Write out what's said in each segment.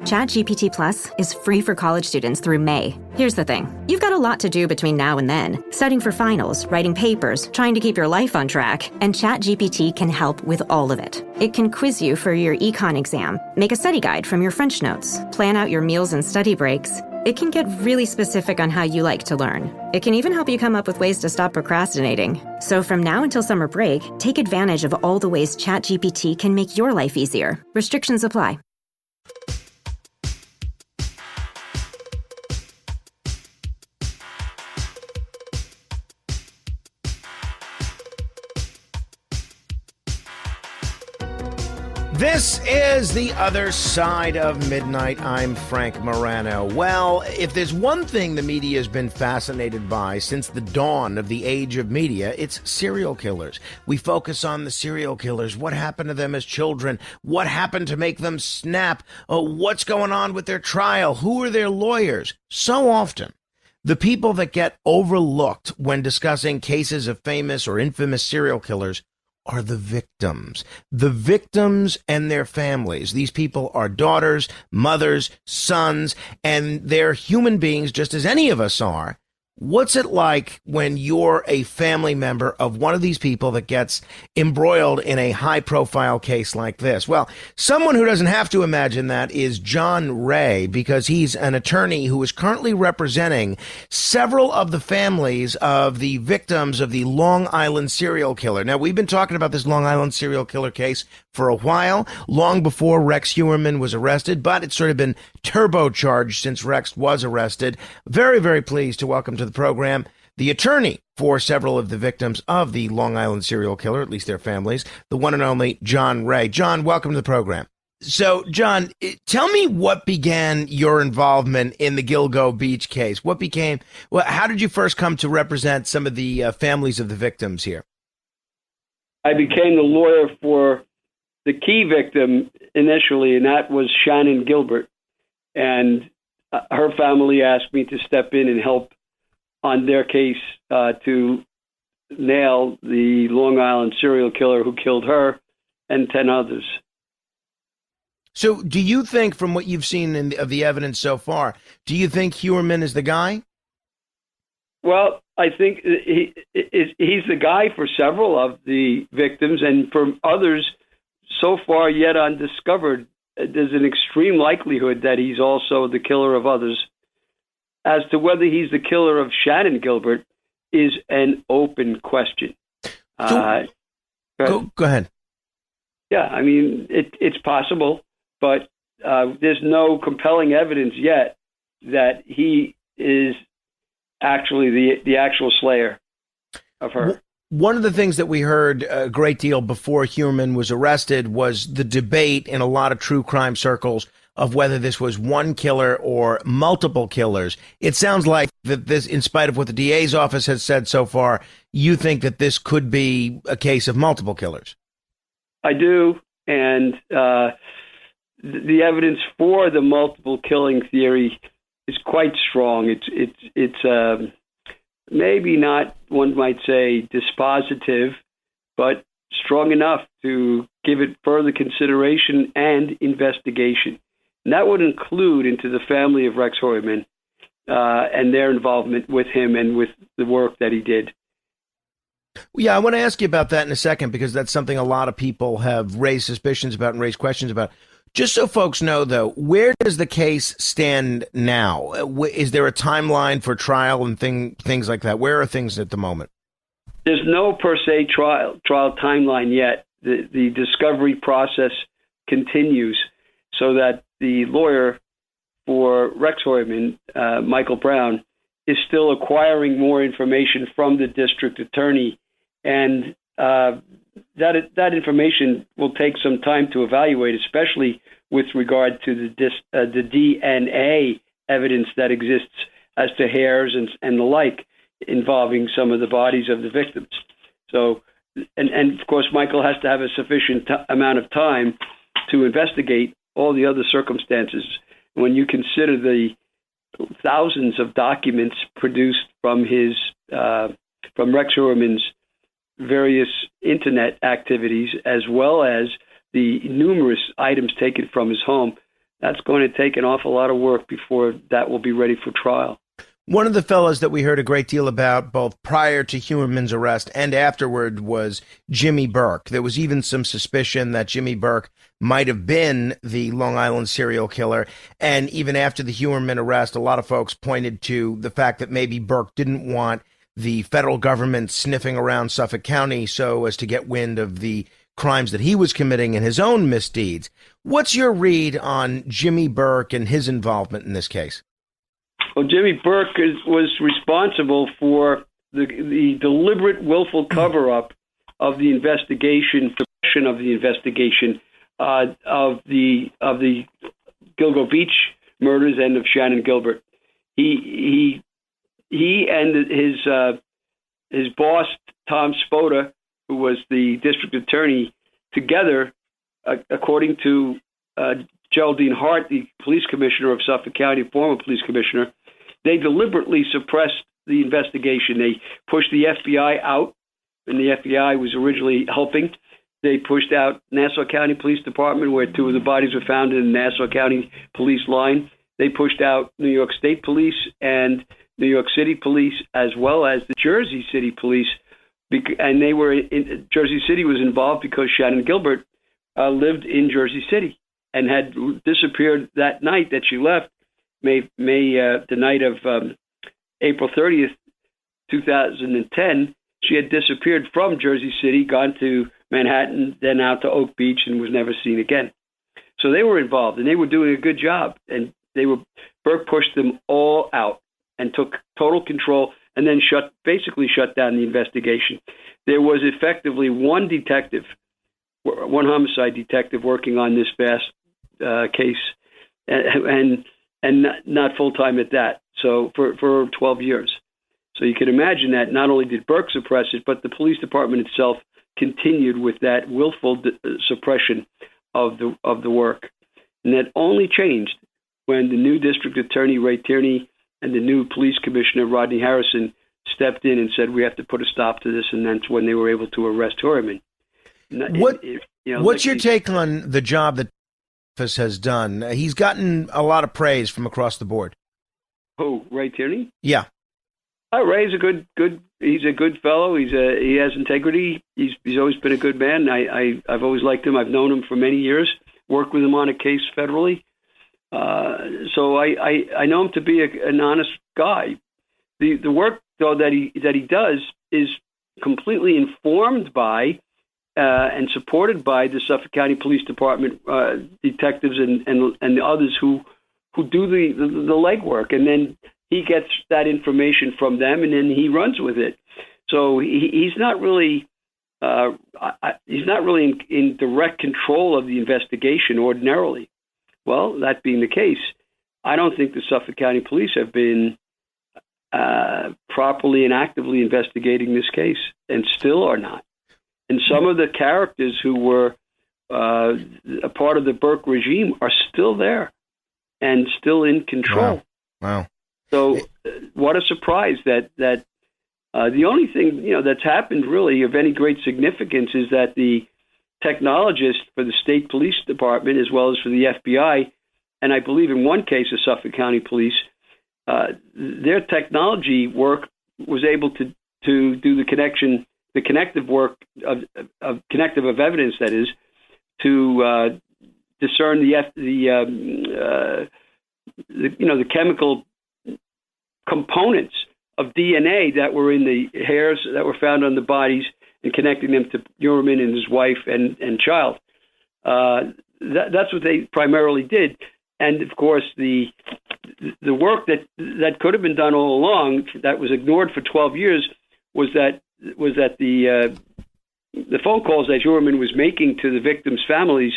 ChatGPT Plus is free for college students through May. Here's the thing. You've got a lot to do between now and then. Studying for finals, writing papers, trying to keep your life on track. And ChatGPT can help with all of it. It can quiz you for your econ exam, make a study guide from your French notes, plan out your meals and study breaks. It can get really specific on how you like to learn. It can even help you come up with ways to stop procrastinating. So from now until summer break, take advantage of all the ways ChatGPT can make your life easier. Restrictions apply. This is The Other Side of Midnight. I'm Frank Morano. Well, if there's one thing the media has been fascinated by since the dawn of the age of media, it's serial killers. We focus on the serial killers. What happened to them as children? What happened to make them snap? What's going on with their trial? Who are their lawyers? So often, the people that get overlooked when discussing cases of famous or infamous serial killers are the victims and their families. These people are daughters, mothers, sons, and they're human beings just as any of us are. What's it like when you're a family member of one of these people that gets embroiled in a high-profile case like this? Well, someone who doesn't have to imagine that is John Ray, because he's an attorney who is currently representing several of the families of the victims of the Long Island serial killer. Now, we've been talking about this Long Island serial killer case for a while, long before Rex Heuermann was arrested, but it's sort of been turbocharged since Rex was arrested. Very, very pleased to welcome to the program the attorney for several of the victims of the Long Island serial killer, at least their families, the one and only John Ray. John, welcome to the program. So, John, tell me what began your involvement in the Gilgo Beach case. How did you first come to represent some of the families of the victims here? I became the lawyer for the key victim initially, and that was Shannon Gilbert. And her family asked me to step in and help on their case to nail the Long Island serial killer who killed her and 10 others. So do you think, from what you've seen of the evidence so far, do you think Heuermann is the guy? Well, I think he's the guy for several of the victims, and for others so far yet undiscovered, there's an extreme likelihood that he's also the killer of others. As to whether he's the killer of Shannon Gilbert is an open question. Go ahead. Yeah, I mean, it's possible, but there's no compelling evidence yet that he is actually the actual slayer of her. One of the things that we heard a great deal before Heuermann was arrested was the debate in a lot of true crime circles of whether this was one killer or multiple killers. It sounds like that this, in spite of what the DA's office has said so far, you think that this could be a case of multiple killers. I do, and the evidence for the multiple killing theory is quite strong. It's maybe not, one might say, dispositive, but strong enough to give it further consideration and investigation. And that would include into the family of Rex Heuermann and their involvement with him and with the work that he did. Yeah, I want to ask you about that in a second, because that's something a lot of people have raised suspicions about and raised questions about. Just so folks know, though, where does the case stand now? Is there a timeline for trial and things like that? Where are things at the moment? There's no per se trial timeline yet. The discovery process continues, so that the lawyer for Rex Heuermann, Michael Brown, is still acquiring more information from the district attorney, and that information will take some time to evaluate, especially with regard to the DNA evidence that exists as to hairs and the like involving some of the bodies of the victims. So, and of course, Michael has to have a sufficient amount of time to investigate all the other circumstances. When you consider the thousands of documents produced from from Rex Heuermann's various internet activities, as well as the numerous items taken from his home, that's going to take an awful lot of work before that will be ready for trial. One of the fellas that we heard a great deal about both prior to Huerman's arrest and afterward was Jimmy Burke. There was even some suspicion that Jimmy Burke might have been the Long Island serial killer. And even after the Huerman arrest, a lot of folks pointed to the fact that maybe Burke didn't want the federal government sniffing around Suffolk County so as to get wind of the crimes that he was committing and his own misdeeds. What's your read on Jimmy Burke and his involvement in this case? Well, Jimmy Burke was responsible for the deliberate, willful cover-up of the investigation, suppression of the investigation of the Gilgo Beach murders and of Shannon Gilbert. He and his boss Tom Spota, who was the district attorney, together, according to Geraldine Hart, the police commissioner of Suffolk County, former police commissioner, they deliberately suppressed the investigation. They pushed the FBI out, and the FBI was originally helping. They pushed out Nassau County Police Department, where two of the bodies were found in the Nassau County police line. They pushed out New York State Police and New York City Police, as well as the Jersey City Police. And they were in Jersey City was involved because Shannon Gilbert lived in Jersey City and had disappeared that night that she left, the night of April 30th, 2010. She had disappeared from Jersey City, gone to Manhattan, then out to Oak Beach, and was never seen again. So they were involved, and they were doing a good job. And Burke pushed them all out and took total control, and then basically shut down the investigation. There was effectively one homicide detective working on this vast case, and not full time at that. So for 12 years. So you can imagine that not only did Burke suppress it, but the police department itself continued with that willful suppression of the work. And that only changed when the new district attorney, Ray Tierney, and the new police commissioner, Rodney Harrison, stepped in and said, we have to put a stop to this. And that's when they were able to arrest Huerman. What's your take on the job that office has done? He's gotten a lot of praise from across the board. Who, Ray Tierney? Yeah. Ray's a good. He's a good fellow. He has integrity. He's always been a good man. I've always liked him. I've known him for many years. Worked with him on a case federally. So I know him to be an honest guy. The work though that he does is completely informed by and supported by the Suffolk County Police Department detectives and the others who do the legwork, and then he gets that information from them, and then he runs with it. So he's not really in direct control of the investigation ordinarily. Well, that being the case, I don't think the Suffolk County Police have been properly and actively investigating this case, and still are not. And some of the characters who were a part of the Burke regime are still there and still in control. Wow. So what a surprise that the only thing, that's happened really of any great significance is that the technologists for the state police department, as well as for the FBI, and I believe in one case the Suffolk County Police, their technology work was able to do the connective work of evidence, that is, to discern the chemical components of DNA that were in the hairs that were found on the bodies and connecting them to Huerman and his wife and child. That's what they primarily did. And of course, the work that could have been done all along, that was ignored for 12 years, was that the phone calls that Huerman was making to the victims' families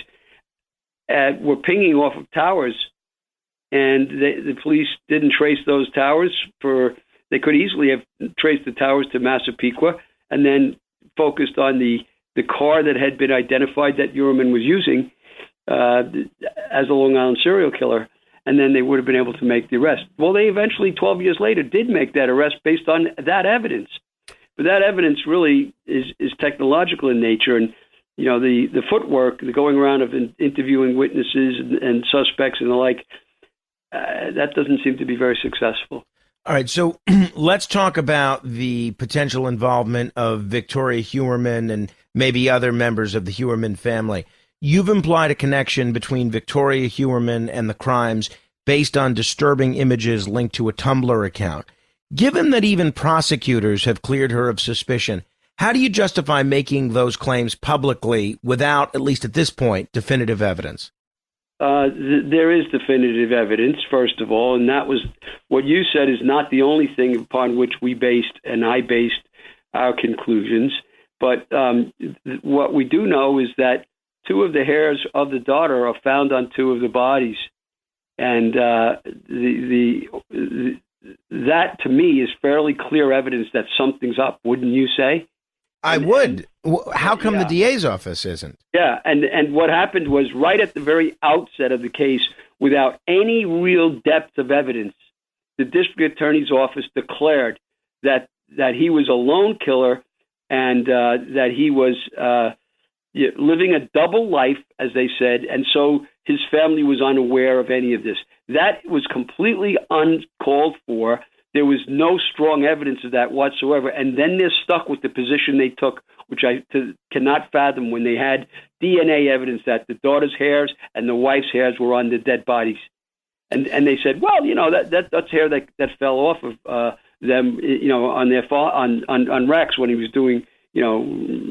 were pinging off of towers, and the police didn't trace those towers. They could easily have traced the towers to Massapequa and then focused on the car that had been identified that Huerman was using as a Long Island serial killer, and then they would have been able to make the arrest. Well, they eventually, 12 years later, did make that arrest based on that evidence. But that evidence really is technological in nature, and the footwork, the going around of interviewing witnesses and suspects and the like, that doesn't seem to be very successful. All right, so let's talk about the potential involvement of Victoria Huerman and maybe other members of the Huerman family. You've implied a connection between Victoria Huerman and the crimes based on disturbing images linked to a Tumblr account. Given that even prosecutors have cleared her of suspicion, how do you justify making those claims publicly without, at least at this point, definitive evidence? There is definitive evidence, first of all, and that was what you said is not the only thing upon which I based our conclusions. But what we do know is that 2 of the hairs of the daughter are found on 2 of the bodies, and that to me is fairly clear evidence that something's up. Wouldn't you say? I would. How come the DA's office isn't? Yeah, and what happened was right at the very outset of the case, without any real depth of evidence, the district attorney's office declared that he was a lone killer and that he was living a double life, as they said, and so his family was unaware of any of this. That was completely uncalled for. There was no strong evidence of that whatsoever. And then they're stuck with the position they took, which I cannot fathom, when they had DNA evidence that the daughter's hairs and the wife's hairs were on the dead bodies. And they said, well, that's hair that fell off of them, on their on Rex when he was doing,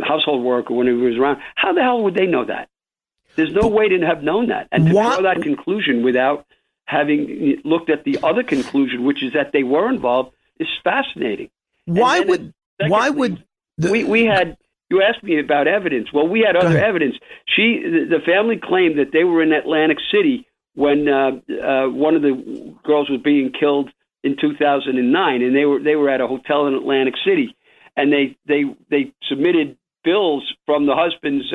household work or when he was around. How the hell would they know that? There's no way to have known that. And to draw that conclusion without having looked at the other conclusion, which is that they were involved, is fascinating. Why would we had, you asked me about evidence. Well, we had other evidence. The family claimed that they were in Atlantic City when one of the girls was being killed in 2009, and they were at a hotel in Atlantic City, and they submitted bills from the husband's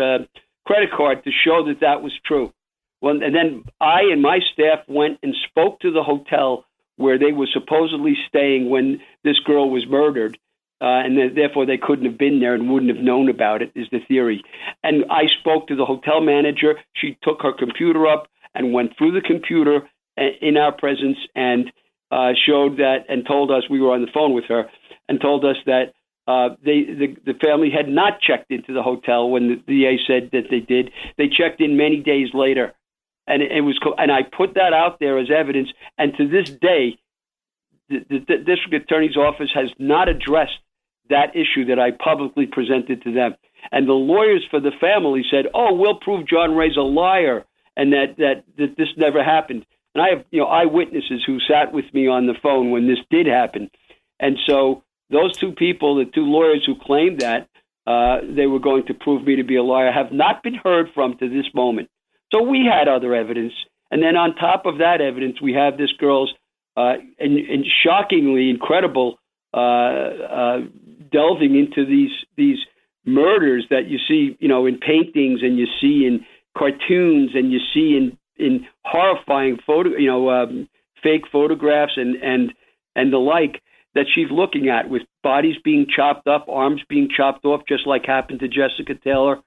credit card to show that was true. Well, and then I and my staff went and spoke to the hotel where they were supposedly staying when this girl was murdered, and therefore they couldn't have been there and wouldn't have known about it, is the theory. And I spoke to the hotel manager. She took her computer up and went through the computer in our presence and showed that, and told us, we were on the phone with her, and told us that the family had not checked into the hotel when the DA said that they did. They checked in many days later. And and I put that out there as evidence. And to this day, the district attorney's office has not addressed that issue that I publicly presented to them. And the lawyers for the family said, "Oh, we'll prove John Ray's a liar and that this never happened." And I have eyewitnesses who sat with me on the phone when this did happen. And so those 2 people, the 2 lawyers who claimed that they were going to prove me to be a liar, have not been heard from to this moment. So we had other evidence, and then on top of that evidence, we have this girl's and shockingly incredible delving into these murders that you see, in paintings, and you see in cartoons, and you see in horrifying fake photographs and the like, that she's looking at, with bodies being chopped up, arms being chopped off, just like happened to Jessica Taylor,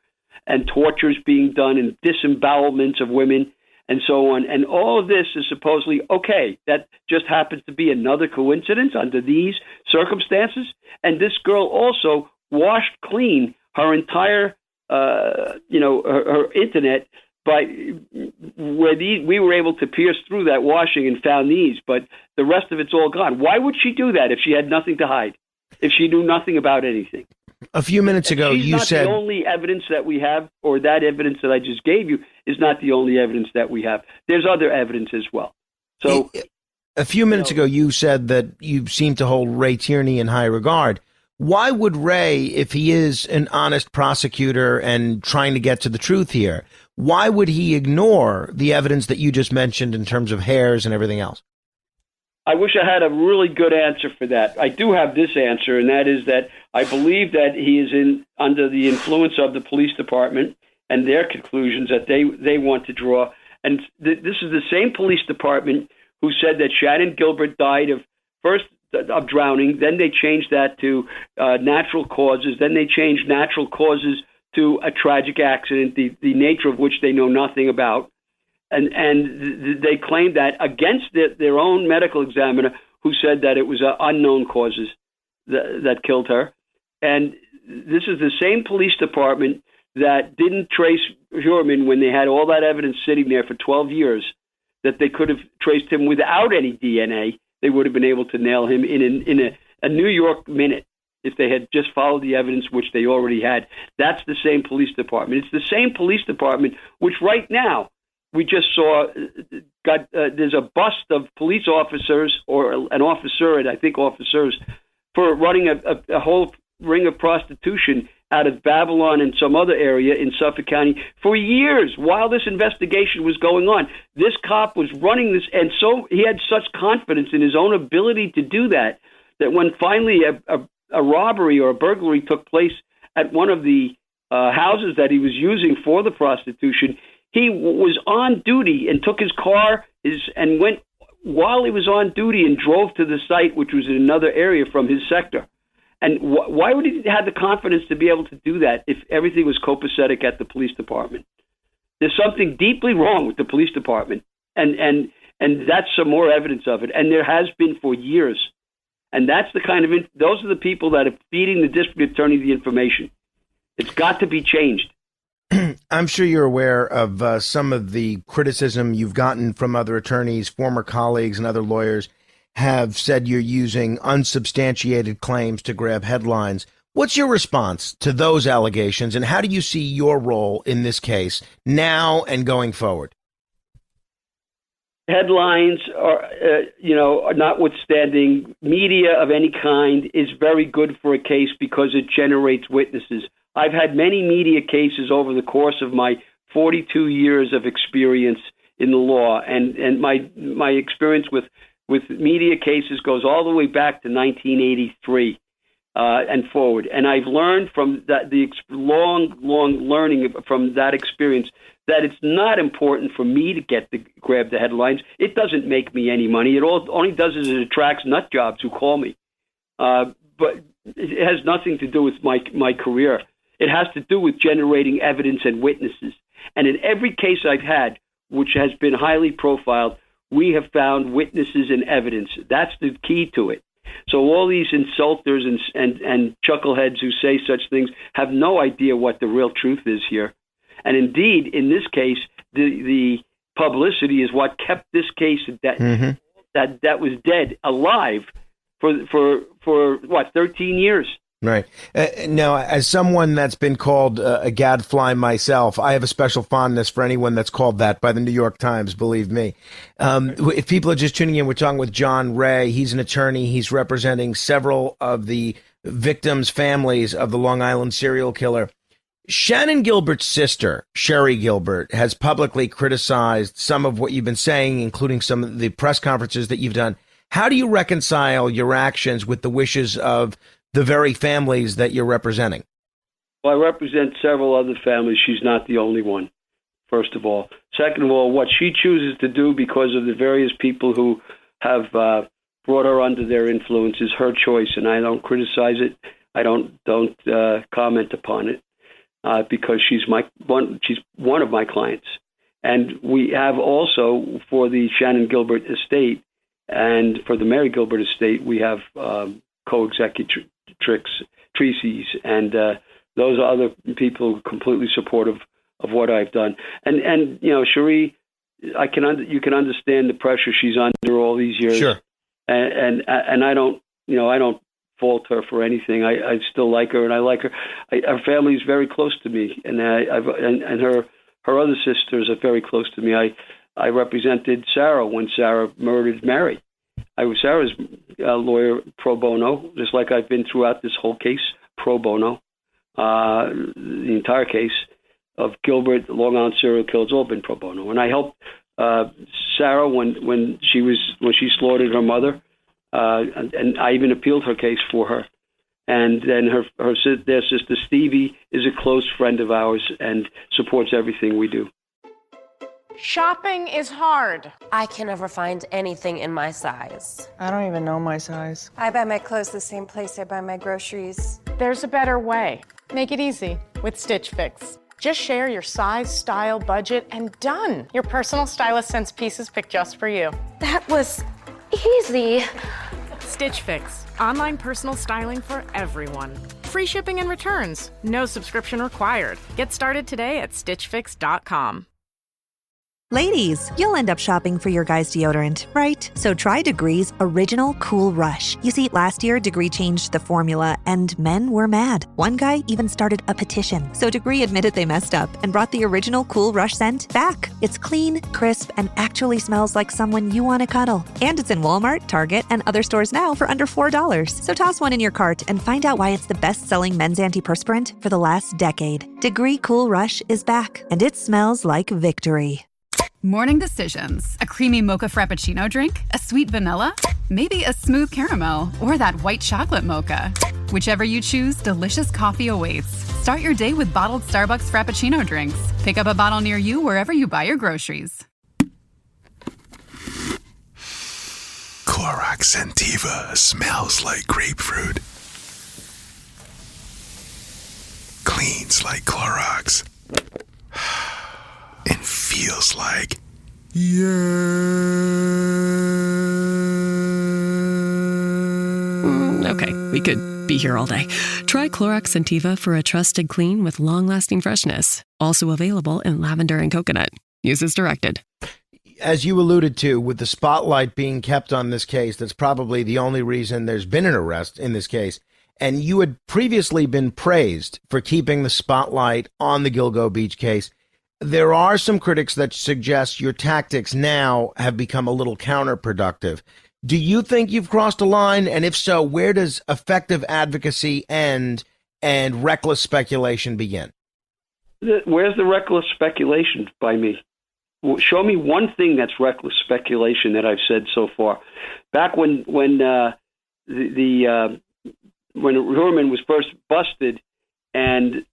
and tortures being done, and disembowelments of women, and so on. And all of this is supposedly okay. That just happens to be another coincidence under these circumstances. And this girl also washed clean her entire, her internet, by where we were able to pierce through that washing and found these, but the rest of it's all gone. Why would she do that if she had nothing to hide, if she knew nothing about anything? A few minutes ago, you said the only evidence that we have, or that evidence that I just gave you, is not the only evidence that we have. There's other evidence as well. So, a few minutes ago, you said that you seem to hold Ray Tierney in high regard. Why would Ray, if he is an honest prosecutor and trying to get to the truth here, why would he ignore the evidence that you just mentioned in terms of hairs and everything else? I wish I had a really good answer for that. I do have this answer, and that is that I believe that he is under the influence of the police department and their conclusions that they want to draw. And this is the same police department who said that Shannon Gilbert died of drowning. Then they changed that to natural causes. Then they changed natural causes to a tragic accident, the nature of which they know nothing about. And they claimed that against their own medical examiner, who said that it was unknown causes that killed her. And this is the same police department that didn't trace Heuermann when they had all that evidence sitting there for 12 years, that they could have traced him without any DNA. They would have been able to nail him in a New York minute if they had just followed the evidence, which they already had. That's the same police department. It's the same police department which right now, we just saw there's a bust of police officers, or an officer, and I think officers, for running a whole ring of prostitution out of Babylon and some other area in Suffolk County for years while this investigation was going on. This cop was running this, and so he had such confidence in his own ability to do that when finally a robbery or a burglary took place at one of the houses that he was using for the prostitution, he was on duty and took his car and went while he was on duty and drove to the site, which was in another area from his sector. And why would he have the confidence to be able to do that if everything was copacetic at the police department? There's something deeply wrong with the police department, and that's some more evidence of it. And there has been for years. And that's the kind of those are the people that are feeding the district attorney the information. It's got to be changed. I'm sure you're aware of some of the criticism you've gotten from other attorneys, former colleagues, and other lawyers have said you're using unsubstantiated claims to grab headlines. What's your response to those allegations, and how do you see your role in this case now and going forward? Headlines are, notwithstanding, media of any kind is very good for a case because it generates witnesses. I've had many media cases over the course of my 42 years of experience in the law, and my experience with media cases goes all the way back to 1983 and forward. And I've learned from the long learning from that experience that it's not important for me to grab the headlines. It doesn't make me any money. It only does is it attracts nut jobs who call me. But it has nothing to do with my career. It has to do with generating evidence and witnesses. And in every case I've had, which has been highly profiled, we have found witnesses and evidence. That's the key to it. So all these insulters and chuckleheads who say such things have no idea what the real truth is here. And indeed, in this case, the publicity is what kept this case that was dead alive for 13 years. Right. Now, as someone that's been called a gadfly myself, I have a special fondness for anyone that's called that by the New York Times, believe me. If people are just tuning in, we're talking with John Ray. He's an attorney. He's representing several of the victims' families of the Long Island serial killer. Shannan Gilbert's sister, Sherry Gilbert, has publicly criticized some of what you've been saying, including some of the press conferences that you've done. How do you reconcile your actions with the wishes of the very families that you're representing? Well, I represent several other families. She's not the only one, first of all. Second of all, what she chooses to do because of the various people who have brought her under their influence is her choice, and I don't criticize it. I don't comment upon it because she's one of my clients. And we have also, for the Shannan Gilbert estate and for the Mary Gilbert estate, we have co-executive treaties, and those are other people completely supportive of what I've done. And Cherie, you can understand the pressure she's under all these years. Sure. And I don't fault her for anything. I still like her, and I like her. Her family is very close to me, and her other sisters are very close to me. I represented Sarah when Sarah murdered Mary. I was Sarah's lawyer pro bono, just like I've been throughout this whole case, pro bono. The entire case of Gilbert, the Long Island serial killer, it's all been pro bono. And I helped Sarah when she slaughtered her mother, and I even appealed her case for her. And then their sister Stevie is a close friend of ours and supports everything we do. Shopping is hard. I can never find anything in my size. I don't even know my size. I buy my clothes the same place I buy my groceries. There's a better way. Make it easy. with Stitch Fix. Just share your size, style, budget, and done. Your personal stylist sends pieces picked just for you. That was easy. Stitch Fix, online personal styling for everyone. Free shipping and returns. No subscription required. Get started today at stitchfix.com. Ladies, you'll end up shopping for your guy's deodorant, right? So try Degree's Original Cool Rush. You see, last year, Degree changed the formula, and men were mad. One guy even started a petition. So Degree admitted they messed up and brought the Original Cool Rush scent back. It's clean, crisp, and actually smells like someone you want to cuddle. And it's in Walmart, Target, and other stores now for under $4. So toss one in your cart and find out why it's the best-selling men's antiperspirant for the last decade. Degree Cool Rush is back, and it smells like victory. Morning decisions. A creamy mocha frappuccino drink? A sweet vanilla? Maybe a smooth caramel? Or that white chocolate mocha? Whichever you choose, delicious coffee awaits. Start your day with bottled Starbucks Frappuccino drinks. Pick up a bottle near you wherever you buy your groceries. Clorox Sentiva smells like grapefruit. Cleans like Clorox. And feels like Okay, we could be here all day. Try Clorox Sentiva for a trusted clean with long-lasting freshness. Also available in lavender and coconut. Use as directed. As you alluded to, with the spotlight being kept on this case, that's probably the only reason there's been an arrest in this case. And you had previously been praised for keeping the spotlight on the Gilgo Beach case. There are some critics that suggest your tactics now have become a little counterproductive. Do you think you've crossed a line? And if so, where does effective advocacy end and reckless speculation begin? Where's the reckless speculation by me? Show me one thing that's reckless speculation that I've said so far. Back when Horman was first busted, and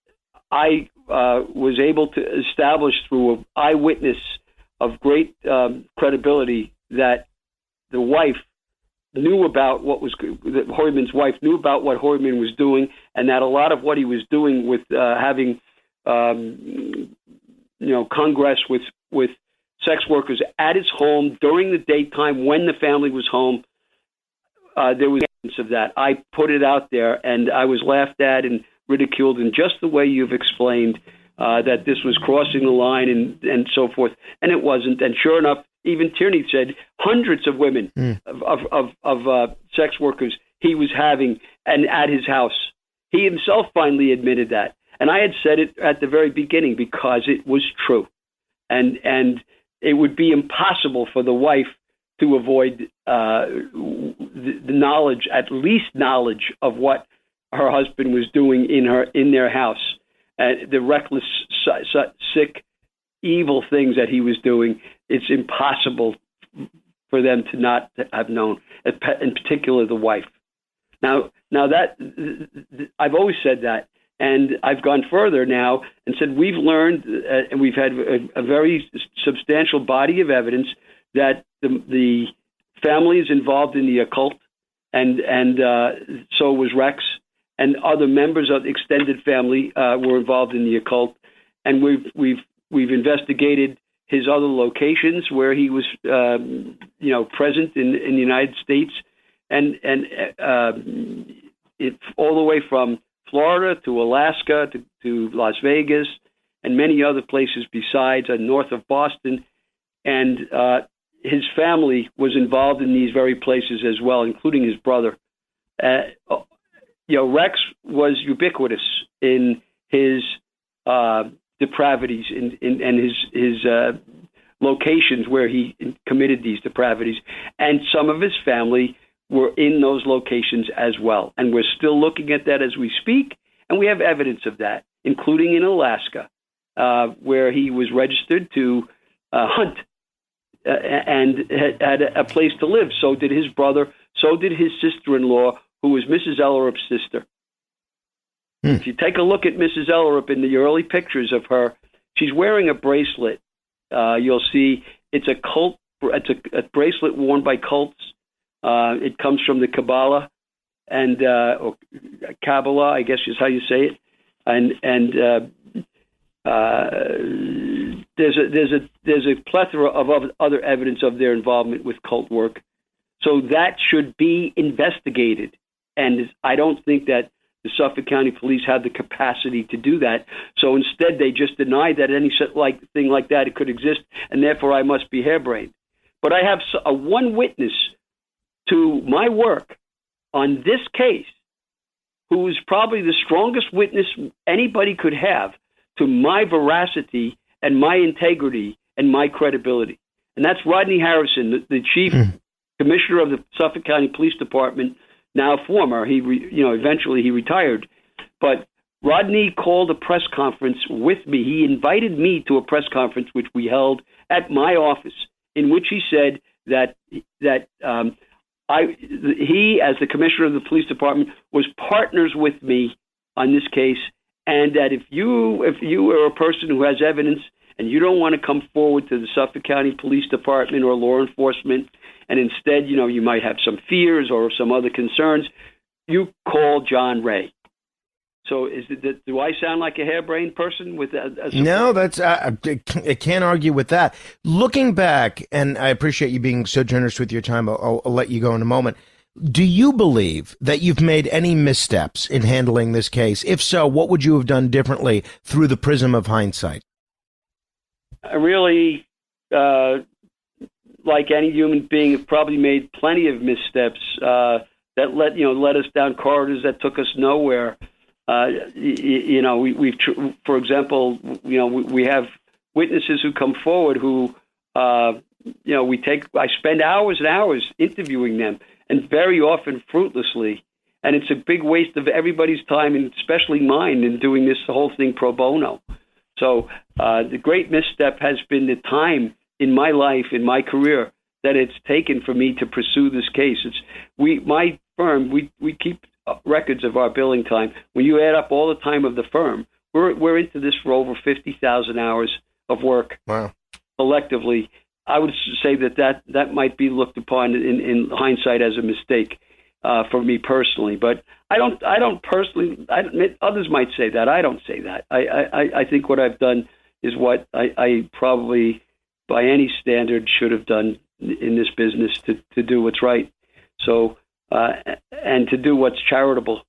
I was able to establish through an eyewitness of great credibility that the wife knew about that Horman's wife knew about what Horman was doing, and that a lot of what he was doing with having congress with sex workers at his home during the daytime when the family was home, there was evidence of that. I put it out there, and I was laughed at and ridiculed in just the way you've explained, that this was crossing the line and so forth, and it wasn't. And sure enough, even Tierney said hundreds of women of sex workers he was having and at his house. He himself finally admitted that, and I had said it at the very beginning because it was true, and it would be impossible for the wife to avoid the knowledge, at least knowledge of what her husband was doing in their house, the reckless, sick, evil things that he was doing. It's impossible for them to not have known, in particular the wife. Now that I've always said that, and I've gone further now and said we've learned and we've had a very substantial body of evidence that the family is involved in the occult, and so was Rex. And other members of the extended family were involved in the occult, and we've investigated his other locations where he was, present in the United States, and it all the way from Florida to Alaska to Las Vegas and many other places besides, north of Boston, and his family was involved in these very places as well, including his brother. Rex was ubiquitous in his depravities and his locations where he committed these depravities, and some of his family were in those locations as well. And we're still looking at that as we speak, and we have evidence of that, including in Alaska, where he was registered to hunt and had a place to live. So did his brother. So did his sister-in-law, who was Mrs. Ellerup's sister. If you take a look at Mrs. Ellerup in the early pictures of her, she's wearing a bracelet. You'll see it's a cult. It's a bracelet worn by cults. It comes from the Kabbalah or Kabbalah, I guess is how you say it. there's a plethora of other evidence of their involvement with cult work. So that should be investigated. And I don't think that the Suffolk County Police have the capacity to do that. So instead, they just deny that any thing like that it could exist, and therefore I must be harebrained. But I have one witness to my work on this case who is probably the strongest witness anybody could have to my veracity and my integrity and my credibility. And that's Rodney Harrison, the chief commissioner of the Suffolk County Police Department, now former. Eventually he retired. But Rodney called a press conference with me. He invited me to a press conference which we held at my office, in which he said that he, as the commissioner of the police department, was partners with me on this case, and that if you are a person who has evidence and you don't want to come forward to the Suffolk County Police Department or law enforcement, and instead, you might have some fears or some other concerns, you call John Ray. So do I sound like a harebrained person with No, that's I can't argue with that. Looking back, and I appreciate you being so generous with your time. I'll let you go in a moment. Do you believe that you've made any missteps in handling this case? If so, what would you have done differently through the prism of hindsight? I really, like any human being, have probably made plenty of missteps that led us down corridors that took us nowhere. We've for example, we have witnesses who come forward who, I spend hours and hours interviewing them, and very often fruitlessly. And it's a big waste of everybody's time, and especially mine, in doing this whole thing pro bono. So the great misstep has been the time in my life, in my career, that it's taken for me to pursue this case. My firm, we keep records of our billing time. When you add up all the time of the firm, we're into this for over 50,000 hours of work. Wow. Collectively. I would say that might be looked upon in hindsight as a mistake for me personally, but I don't personally. I admit others might say that. I don't say that. I think what I've done is what I probably, by any standard, should have done in this business to do what's right. So and to do what's charitable.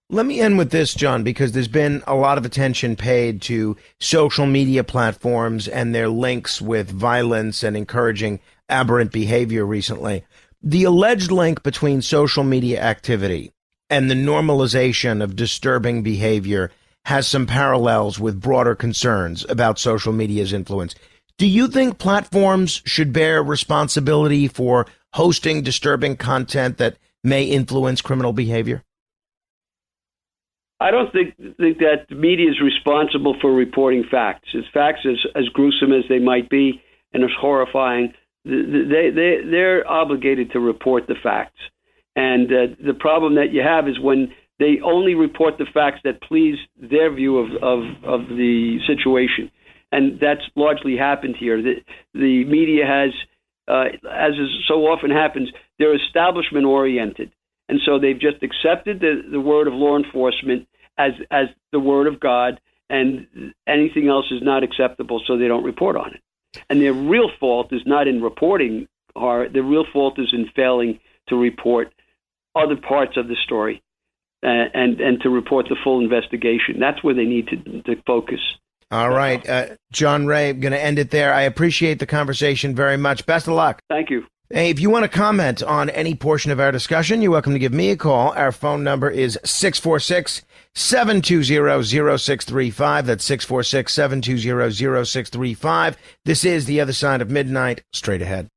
Let me end with this, John, because there's been a lot of attention paid to social media platforms and their links with violence and encouraging aberrant behavior recently. The alleged link between social media activity and the normalization of disturbing behavior has some parallels with broader concerns about social media's influence. Do you think platforms should bear responsibility for hosting disturbing content that may influence criminal behavior? I don't think that the media is responsible for reporting facts. Facts, as gruesome as they might be and as horrifying, they're obligated to report the facts. And the problem that you have is when they only report the facts that please their view of the situation. And that's largely happened here. The media has, as so often happens, they're establishment-oriented. And so they've just accepted the word of law enforcement as the word of God, and anything else is not acceptable, so they don't report on it. And their real fault is not in reporting horror. Their real fault is in failing to report other parts of the story and to report the full investigation. That's where they need to focus. All right. John Ray, I'm going to end it there. I appreciate the conversation very much. Best of luck. Thank you. Hey, if you want to comment on any portion of our discussion, you're welcome to give me a call. Our phone number is 646-720-0635. That's 646-720-0635. This is The Other Side of Midnight. Straight ahead.